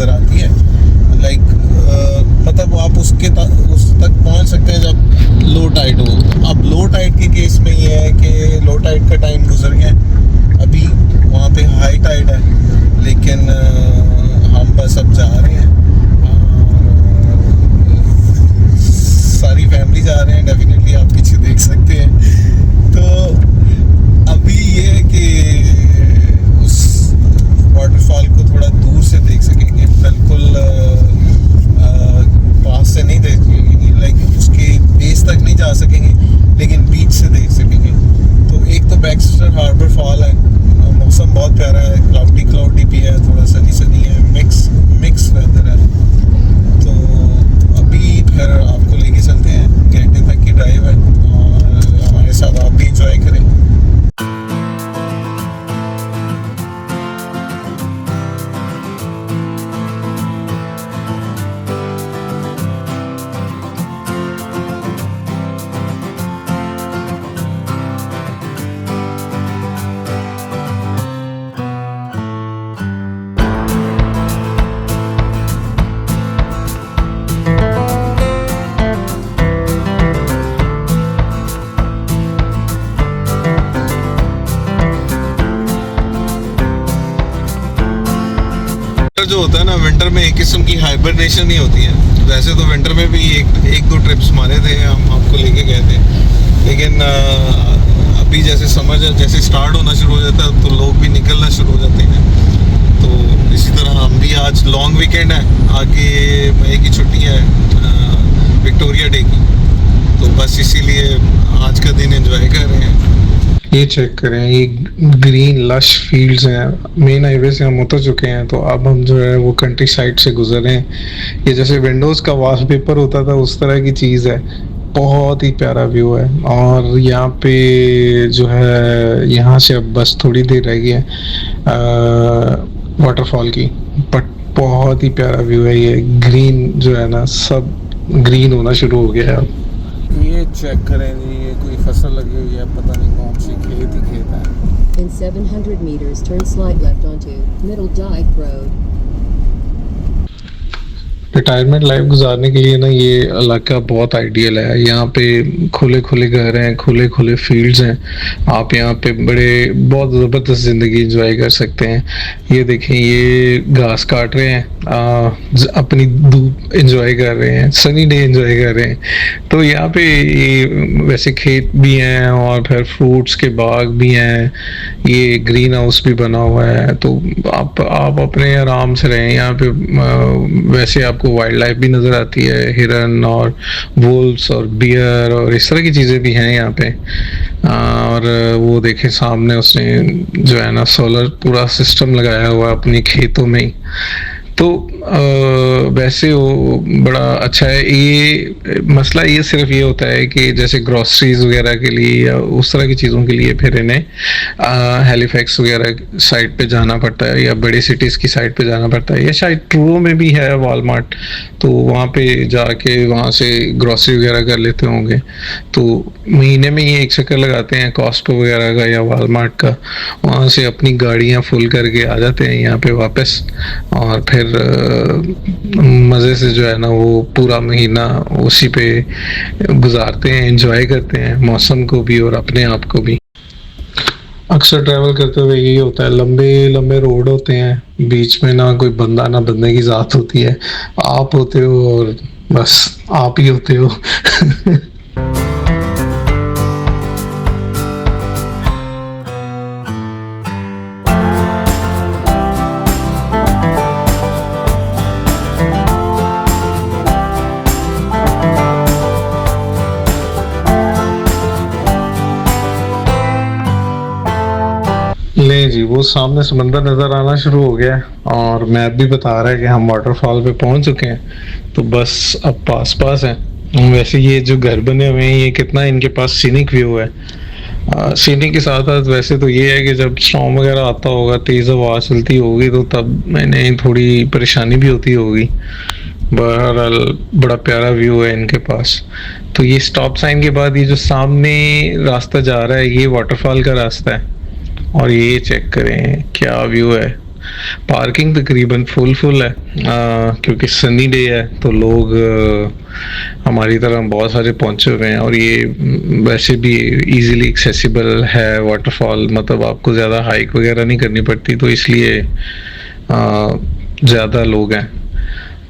नज़र आती है। लाइक मतलब आप उस तक पहुंच सकते हैं जब लो टाइड हो। अब लो टाइड के केस में ये है कि लो टाइड का टाइम गुजर गया, अभी वहाँ पे हाई टाइड है, लेकिन हम बस अब जा रहे हैं। सारी फैमिली जा रहे हैं, डेफिनेटली आप पीछे देख सकते हैं। तो अभी ये है कि उस वाटरफॉल को थोड़ा दूर से देख सकेंगे, बिल्कुल पास से नहीं देख सकेंगे, लाइक उसके बेस तक नहीं जा सकेंगे, लेकिन बीच से देख सकेंगे। तो एक तो बैक्स्टर हार्बर फॉल है, मौसम बहुत प्यारा है, क्लाउडी भी है, थोड़ा सनी है, मिक्स वेदर है। तो अभी फिर आपको लेके चलते हैं, घंटे तक की ड्राइव है और हमारे साथ आप भी इंजॉय करें। जो होता है ना, विंटर में एक किस्म की हाइबरनेशन ही होती है। वैसे तो विंटर में भी एक दो ट्रिप्स मारे थे, हम आपको लेके गए थे, लेकिन अभी जैसे समर जैसे स्टार्ट होना शुरू हो जाता है तो लोग भी निकलना शुरू हो जाते हैं। तो इसी तरह हम भी, आज लॉन्ग वीकेंड है, आगे मई की छुट्टी है, विक्टोरिया डे की, तो बस इसीलिए आज का दिन एंजॉय कर रहे हैं। ये चेक करें, ये ग्रीन लश फील्ड्स हैं। मेन हाईवे से हम उतर चुके हैं, तो अब हम जो है वो कंट्री साइड से गुजर रहे हैं। ये जैसे विंडोज़ का वॉलपेपर होता था उस तरह की चीज़ है, बहुत ही प्यारा व्यू है। और यहाँ पे जो है, यहाँ से अब बस थोड़ी देर रह गई है वाटरफॉल की, बट बहुत ही प्यारा व्यू है। ये ग्रीन जो है ना, सब ग्रीन होना शुरू हो गया है अब। ये चेक करें जी, ये कोई फसल लगी हुई है, पता नहीं कौन सी, खेत ही खेत है। In 700 meters, turn slight left onto Middle Dyke Road. Retirement life गुजारने के लिए ना ये इलाका बहुत आइडियल है। यहाँ पे खुले खुले घर हैं, खुले खुले फील्ड्स हैं, आप यहाँ पे बहुत ज़बरदस्त ज़िंदगी एंजॉय कर सकते हैं। ये देखें, ये घास काट रहे हैं, अपनी धूप एंजॉय कर रहे हैं, सनी डे एंजॉय कर रहे हैं। तो यहाँ पे ये वैसे खेत भी हैं और फिर फ्रूट्स के बाग भी हैं, ये ग्रीन हाउस भी बना हुआ है। तो आप अपने आराम से रहें यहाँ पे। वैसे आपको वाइल्ड लाइफ भी नज़र आती है, हिरन और वुल्व्स और बियर और इस तरह की चीज़ें भी हैं यहाँ पे। और वो देखें सामने उसने जो है ना सोलर पूरा सिस्टम लगाया हुआ है अपने खेतों में ही। तो वैसे वो बड़ा अच्छा है। ये मसला ये सिर्फ ये होता है कि जैसे ग्रॉसरीज वगैरह के लिए या उस तरह की चीज़ों के लिए फिर इन्हें हैलिफैक्स वगैरह साइड पे जाना पड़ता है, या बड़ी सिटीज़ की साइड पे जाना पड़ता है, या शायद ट्रूरो में भी है वॉलमार्ट, तो वहाँ पे जाके वहाँ से ग्रॉसरी वगैरह कर लेते होंगे। तो महीने में ही एक चक्कर लगाते हैं कॉस्को वगैरह का या वॉलमार्ट का, वहाँ से अपनी गाड़ियाँ फुल करके आ जाते हैं यहाँ पे वापस, और फिर मज़े से जो है ना वो पूरा महीना उसी पे गुजारते हैं, एंजॉय करते हैं मौसम को भी और अपने आप को भी। अक्सर ट्रैवल करते हुए यही होता है, लंबे लंबे रोड होते हैं, बीच में ना कोई बंदा ना बंदे की ज़ात होती है, आप होते हो और बस आप ही होते हो। ले जी, वो सामने समंदर नज़र आना शुरू हो गया है और मैप भी बता रहा है कि हम वाटरफॉल पे पहुंच चुके हैं, तो बस अब पास है। वैसे ये जो घर बने हुए हैं, ये कितना इनके पास सीनिक व्यू है। सीनिक के साथ साथ वैसे तो ये है कि जब स्टॉर्म वगैरह आता होगा, तेज़ हवा चलती होगी, तो तब मैंने थोड़ी परेशानी भी होती होगी। बहरहाल बड़ा प्यारा व्यू है इनके पास। तो ये स्टॉप साइन के बाद ये जो सामने रास्ता जा रहा है, ये वाटरफॉल का रास्ता है, और ये चेक करें क्या व्यू है। पार्किंग तकरीबन फुल है, क्योंकि सनी डे है तो लोग हमारी तरह बहुत सारे पहुंचे हुए हैं, और ये वैसे भी इजीली एक्सेसिबल है वाटरफॉल, मतलब आपको ज़्यादा हाइक वगैरह नहीं करनी पड़ती, तो इसलिए ज़्यादा लोग हैं।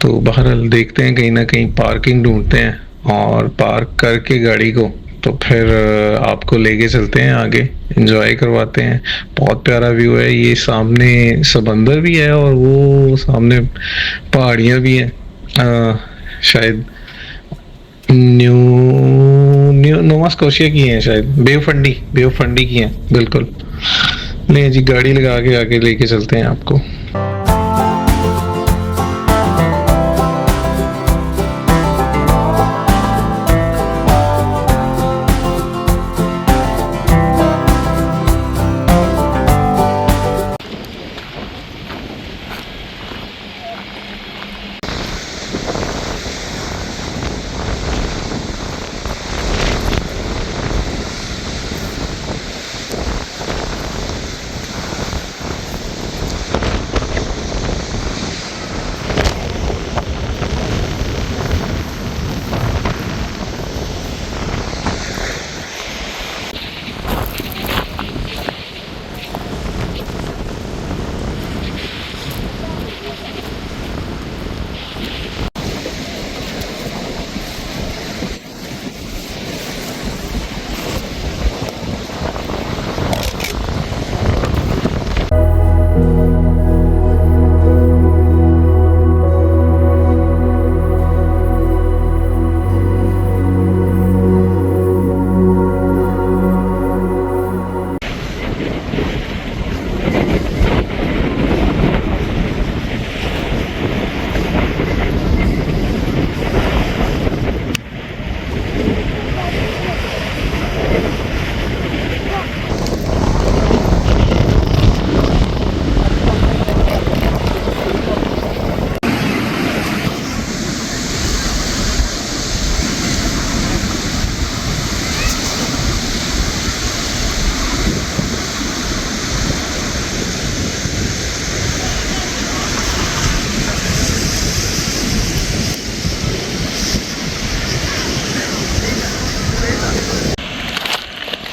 तो बहरहाल देखते हैं, कहीं ना कहीं पार्किंग ढूंढते हैं और पार्क करके गाड़ी को तो फिर आपको लेके चलते हैं आगे, एंजॉय करवाते हैं। बहुत प्यारा व्यू है, ये सामने समंदर भी है और वो सामने पहाड़ियाँ भी हैं। शायद न्यू न्यू नोवा स्कोशिया की हैं, शायद बे ऑफ फंडी की हैं, बिल्कुल। नहीं जी, गाड़ी लगा के आगे लेके चलते हैं आपको।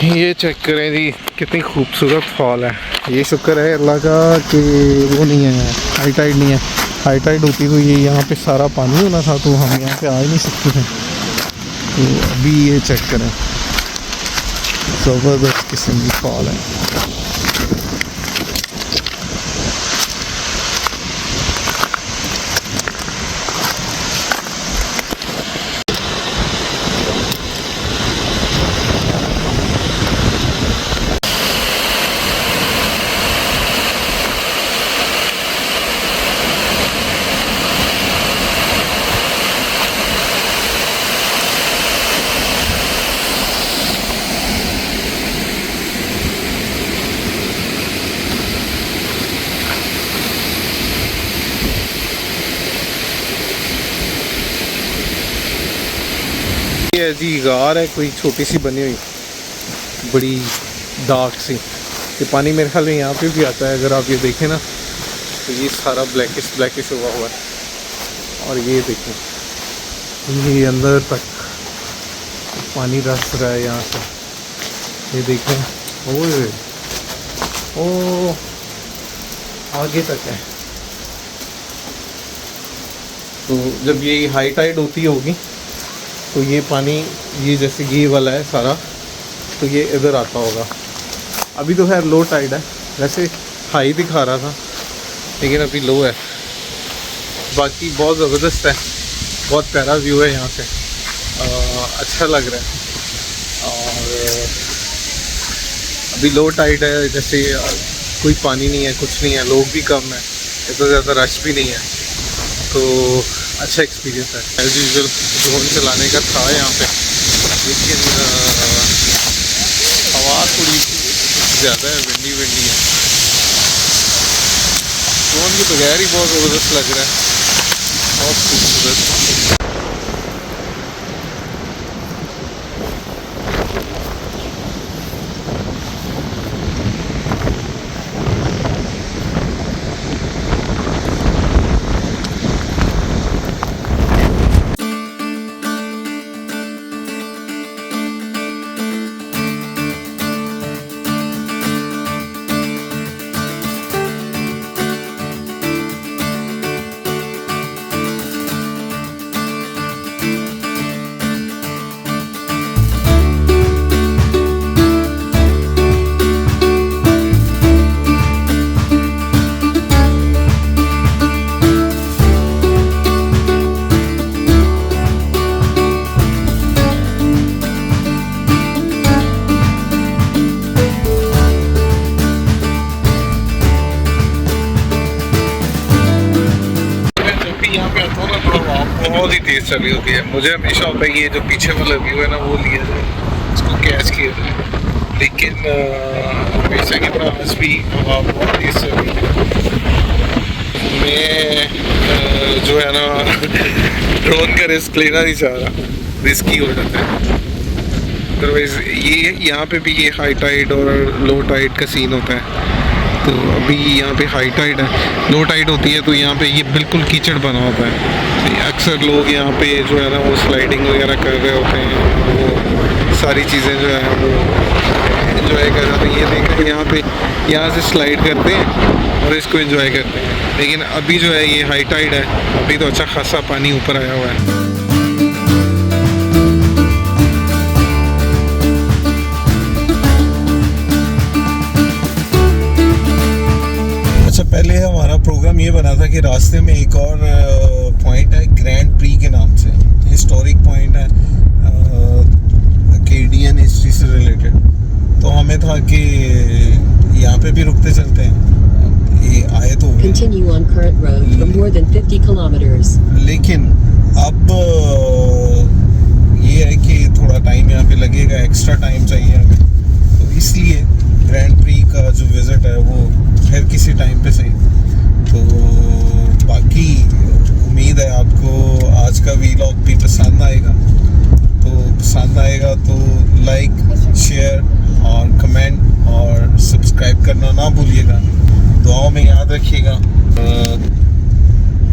ये चेक करें जी, कितनी खूबसूरत फॉल है। ये शुक्र है अल्लाह का कि वो नहीं है, हाई टाइड नहीं है। हाई टाइड होती तो ये यहाँ पे सारा पानी होना था, तो हम यहाँ पे आ ही नहीं सकते थे। तो अभी ये चेक करें, ज़बरदस्त किस्म की फॉल है। ये जी गार है कोई छोटी सी बनी हुई, बड़ी डार्क सी। ये पानी मेरे ख्याल में यहाँ पे भी आता है, अगर आप ये देखें ना तो ये सारा ब्लैकिश हुआ हुआ है। और ये देखें, ये अंदर तक पानी रस रहा है यहाँ से। ये देखें, ओ आगे तक है। तो जब ये हाई टाइड होती होगी तो ये पानी, ये जैसे ये वाला है सारा, तो ये इधर आता होगा। अभी तो खैर लो टाइड है, वैसे हाई दिखा रहा था लेकिन अभी लो है। बाकी बहुत ज़बरदस्त है, बहुत प्यारा व्यू है यहाँ से, अच्छा लग रहा है। और अभी लो टाइड है, जैसे कोई पानी नहीं है, कुछ नहीं है, लोग भी कम है, इतना ज़्यादा रश भी नहीं है, तो अच्छा एक्सपीरियंस है। एज यूजुअल ड्रोन चलाने का था यहाँ पे, लेकिन हवा थोड़ी ज़्यादा है, विंडी है। ड्रोन के बगैर ही बहुत ज़बरदस्त लग रहा है, बहुत खूबसूरत। बहुत ही तेज चल रही होती है। मुझे हमेशा होता है कि ये जो पीछे वाला व्यू है ना वो लिया जाए, इसको कैच किया जाए, लेकिन हमेशा की तरह आज भी हवा बहुत तेज चल रही है। मैं जो है ना ड्रोन का रिस्क लेना नहीं चाह रहा, रिस्की हो जाता है। अदरवाइज ये यहाँ पे भी ये हाई टाइड और लो टाइड का सीन होता है। तो अभी यहाँ पे हाई टाइड है, लो टाइड होती है तो यहाँ पे ये बिल्कुल कीचड़ बना होता है। तो अक्सर लोग यहाँ पे जो है ना वो स्लाइडिंग वगैरह कर रहे होते हैं, वो सारी चीज़ें जो है वो एंजॉय कर रहे हैं। ये देख रहे हैं यहाँ पे, यहाँ से स्लाइड करते हैं और इसको एंजॉय करते हैं। लेकिन अभी जो है ये हाई टाइड है, अभी तो अच्छा खासा पानी ऊपर आया हुआ है। अच्छा, पहले हमारा प्रोग्राम ये बना था कि रास्ते में एक और पॉइंट है ग्रैंड प्री के नाम से, हिस्टोरिक पॉइंट है अकेडियन हिस्ट्री से रिलेटेड। तो हमें था कि यहाँ पे भी रुकते चलते हैं, ये आए तो Continue on current road for more than 50 kilometers. लेकिन अब ये है कि थोड़ा टाइम यहाँ पे लगेगा, एक्स्ट्रा टाइम चाहिए हमें, तो इसलिए ग्रैंड प्री का जो विज़िट है वो फिर किसी टाइम पे सही। तो बाकी उम्मीद है आपको आज का वीलॉग भी पसंद आएगा। तो पसंद आएगा तो लाइक, शेयर और कमेंट और सब्सक्राइब करना ना भूलिएगा। दुआओं में याद रखिएगा।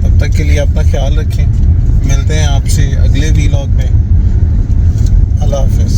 तब तक के लिए अपना ख्याल रखें। मिलते हैं आपसे अगले वीलॉग में। अल्लाह हाफ़िज़।